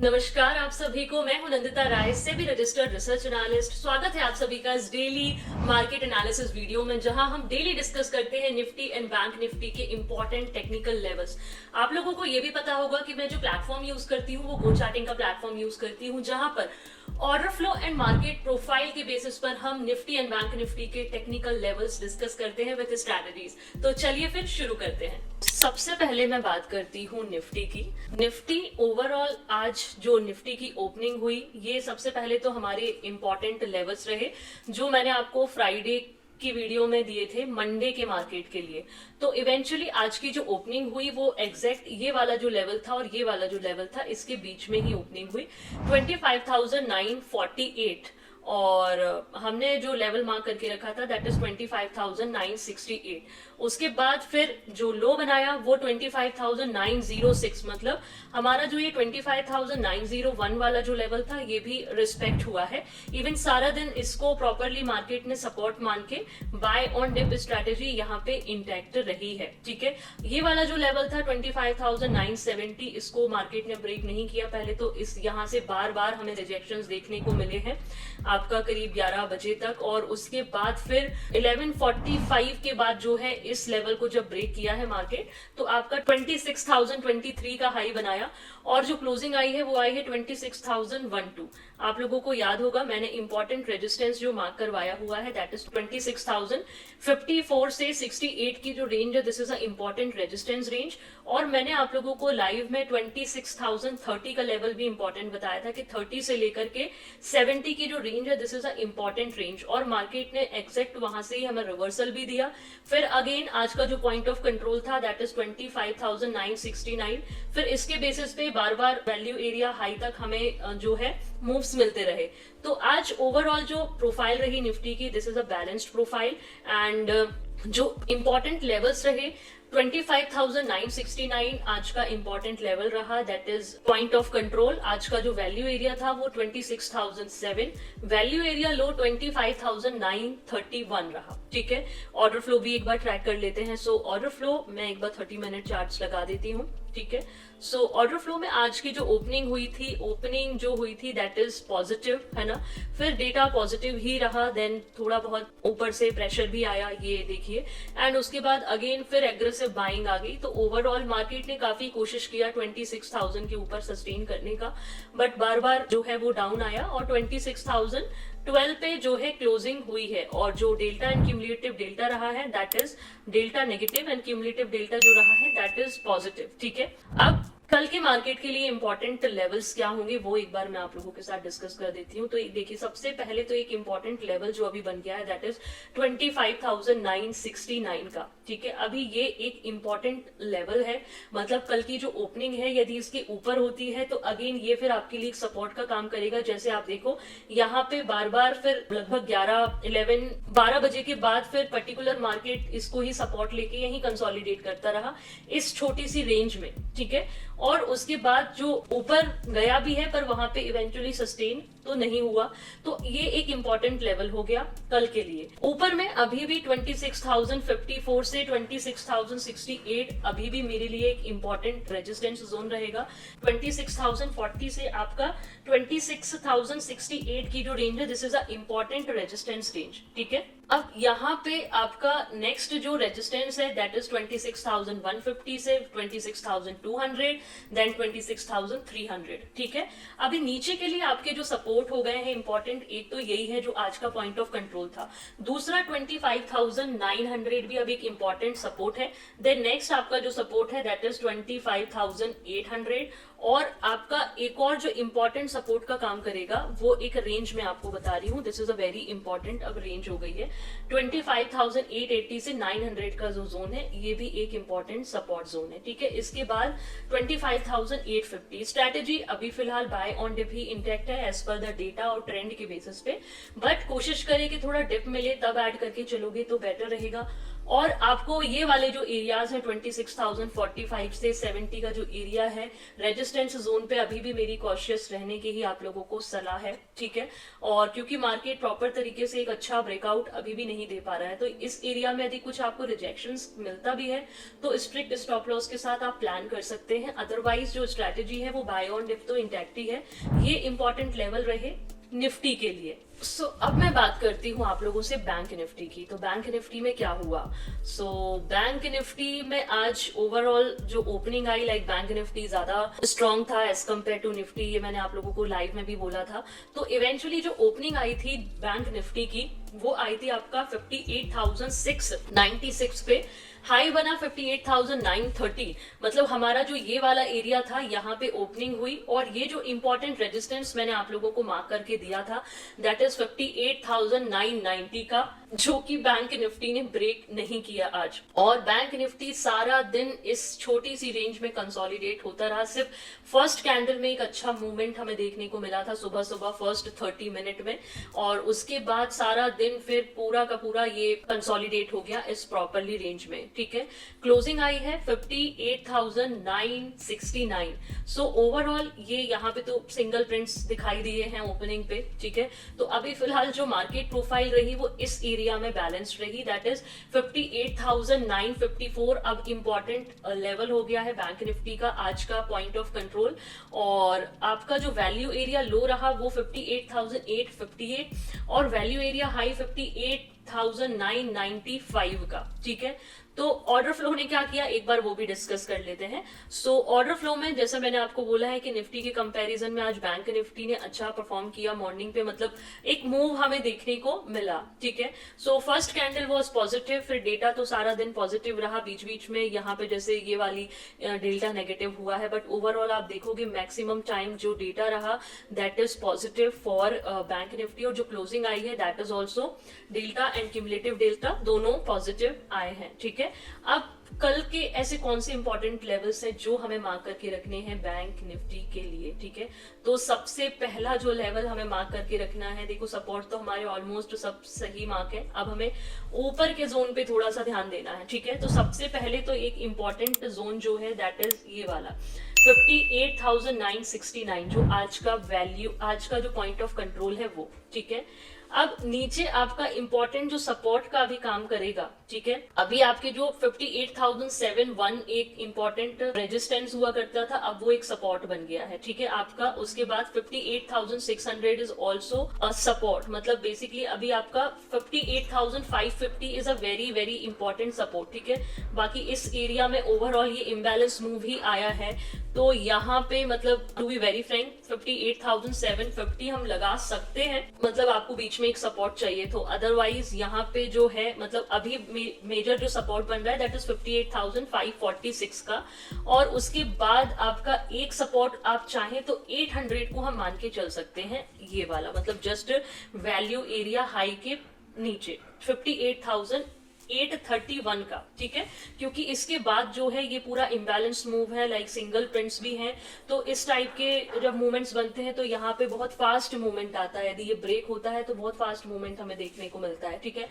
नमस्कार आप सभी को। मैं हूं नंदिता राय, सेबी रजिस्टर्ड रिसर्च एनालिस्ट। स्वागत है आप सभी का इस डेली मार्केट एनालिसिस वीडियो में, जहां हम डेली डिस्कस करते हैं निफ्टी एंड बैंक निफ्टी के इंपॉर्टेंट टेक्निकल लेवल्स। आप लोगों को यह भी पता होगा कि मैं जो प्लेटफॉर्म यूज करती हूँ वो गो चार्टिंग का प्लेटफॉर्म यूज करती हूँ, जहां पर order flow and market profile के बेसिस पर हम निफ्टी एंड बैंक निफ्टी के टेक्निकल लेवल्स डिस्कस करते हैं विद स्ट्रैटेजीज। तो चलिए फिर शुरू करते हैं। सबसे पहले मैं बात करती हूँ निफ्टी की। निफ्टी ओवरऑल आज जो निफ्टी की ओपनिंग हुई, ये सबसे पहले तो हमारे इंपॉर्टेंट लेवल्स रहे जो मैंने आपको फ्राइडे की वीडियो में दिए थे मंडे के मार्केट के लिए। तो इवेंचुअली आज की जो ओपनिंग हुई वो एग्जैक्ट ये वाला जो लेवल था और ये वाला जो लेवल था, इसके बीच में ही ओपनिंग हुई 25,948, और हमने जो लेवल मार्क करके रखा था दैट इज 25,968। उसके बाद फिर जो लो बनाया वो 25,906, मतलब हमारा जो ये 25,901 वाला जो लेवल था ये भी रिस्पेक्ट हुआ है। इवन सारा दिन इसको प्रॉपरली मार्केट ने सपोर्ट मान के बाय ऑन डिप स्ट्रेटेजी यहाँ पे इंटैक्ट रही है। ठीक है, ये वाला जो लेवल था 25,970, इसको मार्केट ने ब्रेक नहीं किया पहले, तो इस यहाँ से बार बार हमें रिजेक्शंस देखने को मिले हैं आपका करीब 11 बजे तक। और उसके बाद फिर 11:45 के बाद जो है इस लेवल को जब ब्रेक किया है मार्केट, तो आपका 26,023 का हाई बनाया, और जो क्लोजिंग आई है वो आई है 26,012। आप लोगों को याद होगा मैंने इंपॉर्टेंट रेजिस्टेंस जो मार्क करवाया हुआ है दैट इज 26,054 से 68 की जो रेंज है, this is a important resistance range. और मैंने आप लोगों को लाइव में 26,030 का लेवल भी इंपॉर्टेंट बताया था कि 30 से लेकर के 70 की जो रेंज है this is a important range, और मार्केट ने एग्जैक्ट वहां से ही हमें रिवर्सल भी दिया। फिर अगेन आज का जो पॉइंट ऑफ कंट्रोल था दैट इज 25,969। फिर इसके बेसिस पे बार बार वैल्यू एरिया हाई तक हमें जो है मूव्स मिलते रहे। तो आज ओवरऑल जो प्रोफाइल रही निफ्टी की, this is a balanced profile. And जो इंपॉर्टेंट लेवल्स रहे 25,969 आज का इंपॉर्टेंट लेवल रहा, that is point of control. आज का जो वैल्यू एरिया था वो 26,007, वैल्यू एरिया लो 25,931 रहा। ठीक है, ऑर्डर फ्लो भी एक बार ट्रैक कर लेते हैं। सो ऑर्डर फ्लो मैं एक बार 30 मिनट चार्ट्स लगा देती हूँ। ठीक है, सो ऑर्डर फ्लो में आज की जो ओपनिंग हुई थी दैट इज पॉजिटिव, है ना। फिर डेटा पॉजिटिव ही रहा, देन थोड़ा बहुत ऊपर से प्रेशर भी आया, ये देखिए। एंड उसके बाद अगेन फिर एग्रेसिव बाइंग आ गई। तो ओवरऑल मार्केट ने काफी कोशिश किया 26,000 के ऊपर सस्टेन करने का, बट बार बार जो है वो डाउन आया और 26,012 पे जो है क्लोजिंग हुई है। और जो डेल्टा एंड क्यूमुलेटिव डेल्टा रहा है that is delta negative, and cumulative delta जो रहा है दैट इज पॉजिटिव। ठीक है, अब कल के मार्केट के लिए इंपॉर्टेंट लेवल्स क्या होंगे वो एक बार मैं आप लोगों के साथ डिस्कस कर देती हूँ। तो देखिए, सबसे पहले तो एक इंपॉर्टेंट लेवल जो अभी बन गया है दैट इज 25,969 का। ठीक है, अभी ये एक इंपॉर्टेंट लेवल है, मतलब कल की जो ओपनिंग है यदि इसके ऊपर होती है तो अगेन ये फिर आपके लिए एक सपोर्ट का काम करेगा। जैसे आप देखो यहाँ पे बार बार फिर लगभग 12 बजे के बाद फिर पर्टिकुलर मार्केट इसको ही सपोर्ट लेके यही कंसोलिडेट करता रहा इस छोटी सी रेंज में। ठीक है, और उसके बाद जो ऊपर गया भी है पर वहां पे इवेंचुअली सस्टेन तो नहीं हुआ। तो ये एक इंपॉर्टेंट लेवल हो गया कल के लिए। ऊपर में अभी भी 26,054 से 26,068 अभी भी मेरे लिए एक इंपॉर्टेंट रेजिस्टेंस जोन रहेगा। 26,040 से आपका 26,068 की जो रेंज है this is a important resistance range. ठीक है, अब यहाँ पे आपका नेक्स्ट जो रेजिस्टेंस है दैट इज 26,150 से 26,200, देन 26,300। ठीक है, अभी नीचे के लिए आपके जो सपोर्ट हो गए हैं इंपॉर्टेंट, एक तो यही है जो आज का पॉइंट ऑफ कंट्रोल था। दूसरा 25,900 भी अब एक इंपॉर्टेंट सपोर्ट है। देन नेक्स्ट आपका जो सपोर्ट है दैट इज 25,800, और आपका एक और जो इंपॉर्टेंट सपोर्ट का काम करेगा वो एक रेंज में आपको बता रही हूँ, this is a very important अब रेंज हो गई है 25,880 से 900 का जो जोन है ये भी एक इंपॉर्टेंट सपोर्ट जोन है। ठीक है, इसके बाद 25,850 स्ट्रैटेजी अभी फिलहाल बाय ऑन डिप ही इंटैक्ट है एज पर द डेटा और ट्रेंड के बेसिस पे, बट कोशिश करें कि थोड़ा डिप मिले तब ऐड करके चलोगे तो बेटर रहेगा। और आपको ये वाले जो एरियाज हैं 26,045 से 70 का जो एरिया है रेजिस्टेंस जोन पे अभी भी मेरी कॉशियस रहने की ही आप लोगों को सलाह है, ठीक है। और क्योंकि मार्केट प्रॉपर तरीके से एक अच्छा ब्रेकआउट अभी भी नहीं दे पा रहा है, तो इस एरिया में यदि कुछ आपको रिजेक्शंस मिलता भी है तो स्ट्रिक्ट स्टॉप लॉस के साथ आप प्लान कर सकते हैं। अदरवाइज जो स्ट्रैटेजी है वो बाय ऑन डिप तो इंटैक्ट ही है। ये इंपॉर्टेंट लेवल रहे निफ्टी के लिए। अब मैं बात करती हूँ आप लोगों से बैंक निफ्टी की। तो बैंक निफ्टी में क्या हुआ? बैंक निफ्टी में आज ओवरऑल जो ओपनिंग आई, लाइक बैंक निफ्टी ज्यादा स्ट्रांग था एज कम्पेयर टू निफ्टी, ये मैंने आप लोगों को लाइव में भी बोला था। तो इवेंचुअली जो ओपनिंग आई थी बैंक निफ्टी की वो आई थी आपका 58,696 पे, हाई बना 58,930। मतलब हमारा जो ये वाला एरिया था यहाँ पे ओपनिंग हुई, और ये जो इंपॉर्टेंट रेजिस्टेंस मैंने आप लोगों को मार्क करके दिया था दैट इज 58,990 का, जो कि बैंक निफ्टी ने ब्रेक नहीं किया आज। और बैंक निफ्टी सारा दिन इस छोटी सी रेंज में कंसोलिडेट होता रहा। सिर्फ फर्स्ट कैंडल में एक अच्छा मूवमेंट हमें देखने को मिला था सुबह सुबह फर्स्ट 30 मिनट में, और उसके बाद सारा दिन फिर पूरा का पूरा ये कंसोलिडेट हो गया इस प्रॉपरली रेंज में, ठीक है। क्लोजिंग आई है 58,969। ओवरऑल ये यहाँ पे तो सिंगल प्रिंट्स दिखाई दिए हैं ओपनिंग पे, ठीक है। तो अभी फिलहाल जो मार्केट प्रोफाइल रही वो इस एरिया में बैलेंस्ड रही, दैट इज 58,954 अब इंपॉर्टेंट लेवल हो गया है बैंक निफ्टी का आज का पॉइंट ऑफ कंट्रोल। और आपका जो वैल्यू एरिया लो रहा वो 58,858 और वैल्यू एरिया हाई 58,995 का, ठीक है। तो ऑर्डर फ्लो ने क्या किया एक बार वो भी डिस्कस कर लेते हैं। ऑर्डर फ्लो में जैसा मैंने आपको बोला है कि निफ्टी के कंपैरिजन में आज बैंक निफ्टी ने अच्छा परफॉर्म किया मॉर्निंग पे, मतलब एक मूव हमें देखने को मिला, ठीक है। फर्स्ट कैंडल वाज पॉजिटिव, फिर डेटा तो सारा दिन पॉजिटिव रहा, बीच बीच में यहाँ पे जैसे ये वाली डेल्टा नेगेटिव हुआ है, बट ओवरऑल आप देखोगे मैक्सिमम टाइम जो डेटा रहा that is positive for bank Nifty, और जो क्लोजिंग आई है that is also delta and cumulative delta दोनों पॉजिटिव आए हैं, ठीक है। अब कल के ऐसे कौन से इंपॉर्टेंट लेवल्स हैं जो हमें मार्क करके रखने हैं बैंक निफ्टी के लिए, ठीक है। तो सबसे पहला जो लेवल हमें मार्क करके रखना है, देखो सपोर्ट तो हमारे ऑलमोस्ट सब सही मार्क है, अब हमें ऊपर के जोन पे थोड़ा सा ध्यान देना है, ठीक है। तो सबसे पहले तो एक इंपॉर्टेंट जोन जो है दैट इज ये वाला 58,969 जो आज का वैल्यू, आज का जो पॉइंट ऑफ कंट्रोल है वो, ठीक है। अब नीचे आपका इंपॉर्टेंट जो सपोर्ट का भी काम करेगा, ठीक है। अभी आपके जो 58,701 एक इंपॉर्टेंट रेजिस्टेंस हुआ करता था, अब वो एक सपोर्ट बन गया है, ठीक है आपका। उसके बाद 58,600 इज ऑल्सो अ सपोर्ट, मतलब बेसिकली अभी आपका 58,550 is a very very important support, ठीक है। बाकी इस एरिया में ओवरऑल ये इम्बैलेंस मूव ही आया है, तो यहाँ पे मतलब टू बी वेरी फ्रैंक 58,750 हम लगा सकते हैं, मतलब आपको बीच में एक सपोर्ट चाहिए। तो अदरवाइज यहाँ पे जो है मतलब अभी मेजर जो सपोर्ट बन रहा है दैट इज 58,546 का, और उसके बाद आपका एक सपोर्ट आप चाहें तो 800 को हम मान के चल सकते हैं, ये वाला मतलब जस्ट वैल्यू एरिया हाई के नीचे 58,831 का, ठीक है। क्योंकि इसके बाद जो है ये पूरा इम्बैलेंस मूव है, लाइक सिंगल प्रिंट्स भी हैं, तो इस टाइप के जब मूवमेंट्स बनते हैं तो यहाँ पे बहुत फास्ट मूवमेंट आता है, यदि ये ब्रेक होता है तो बहुत फास्ट मूवमेंट हमें देखने को मिलता है, ठीक है।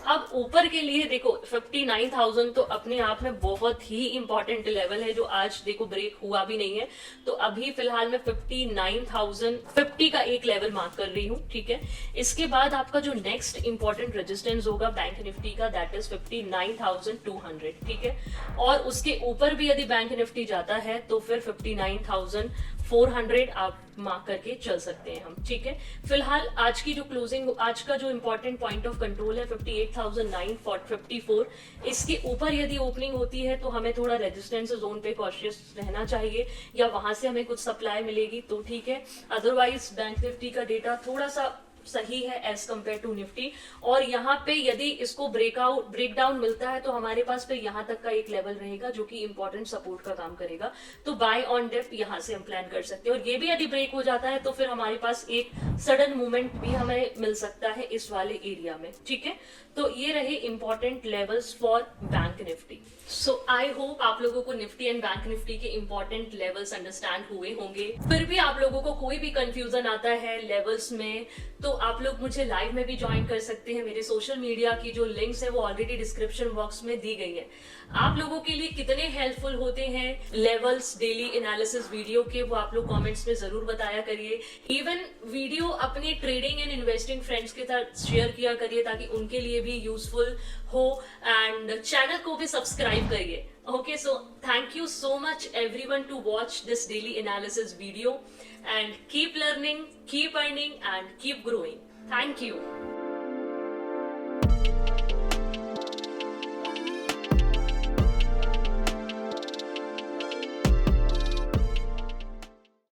अब ऊपर के लिए देखो 59,000 तो अपने आप में बहुत ही इंपॉर्टेंट लेवल है जो आज देखो ब्रेक हुआ भी नहीं है, तो अभी फिलहाल मैं 59,050 का एक लेवल मार्क कर रही हूँ, ठीक है। इसके बाद आपका जो नेक्स्ट इंपॉर्टेंट रेजिस्टेंस होगा बैंक निफ्टी का दैट इज 59,200, ठीक है। और उसके ऊपर भी यदि बैंक निफ्टी जाता है तो फिर 59,400 आप मार्क करके चल सकते हैं हम, ठीक है। फिलहाल आज की जो क्लोजिंग, आज का जो इंपॉर्टेंट पॉइंट ऑफ कंट्रोल है 58,954, इसके ऊपर यदि ओपनिंग होती है तो हमें थोड़ा रेजिस्टेंस जोन पे कॉशियस रहना चाहिए, या वहां से हमें कुछ सप्लाई मिलेगी तो ठीक है। अदरवाइज बैंक निफ्टी का डेटा थोड़ा सा सही है एज कम्पेयर टू निफ्टी, और यहाँ पे यदि इसको ब्रेकडाउन मिलता है तो हमारे पास फिर यहाँ तक का एक लेवल रहेगा जो कि इंपॉर्टेंट सपोर्ट का काम करेगा, तो बाय ऑन डिप यहाँ से हम प्लान कर सकते हैं। और ये भी यदि ब्रेक हो जाता है तो फिर हमारे पास एक सडन मूवमेंट भी हमें मिल सकता है इस वाले एरिया में, ठीक है। तो ये रहे important levels for bank Nifty. I hope आप लोगों को निफ्टी एंड बैंक निफ्टी के इंपॉर्टेंट लेवल्स अंडरस्टैंड हुए होंगे। फिर भी आप लोगों को कोई भी कंफ्यूजन आता है लेवल्स में तो आप लोग मुझे लाइव में भी ज्वाइन कर सकते हैं। मेरे सोशल मीडिया की जो लिंक्स है वो ऑलरेडी डिस्क्रिप्शन बॉक्स में दी गई है। आप लोगों के लिए कितने हेल्पफुल होते हैं लेवल्स डेली एनालिसिस वीडियो के, वो आप लोग कमेंट्स में जरूर बताया करिए। इवन वीडियो अपने ट्रेडिंग एंड इन्वेस्टिंग फ्रेंड्स के साथ शेयर किया करिए ताकि उनके लिए भी यूजफुल हो, एंड चैनल को भी सब्सक्राइब करिए। Okay, so thank you so much everyone to watch this daily analysis video, and keep learning, keep earning and keep growing. Thank you.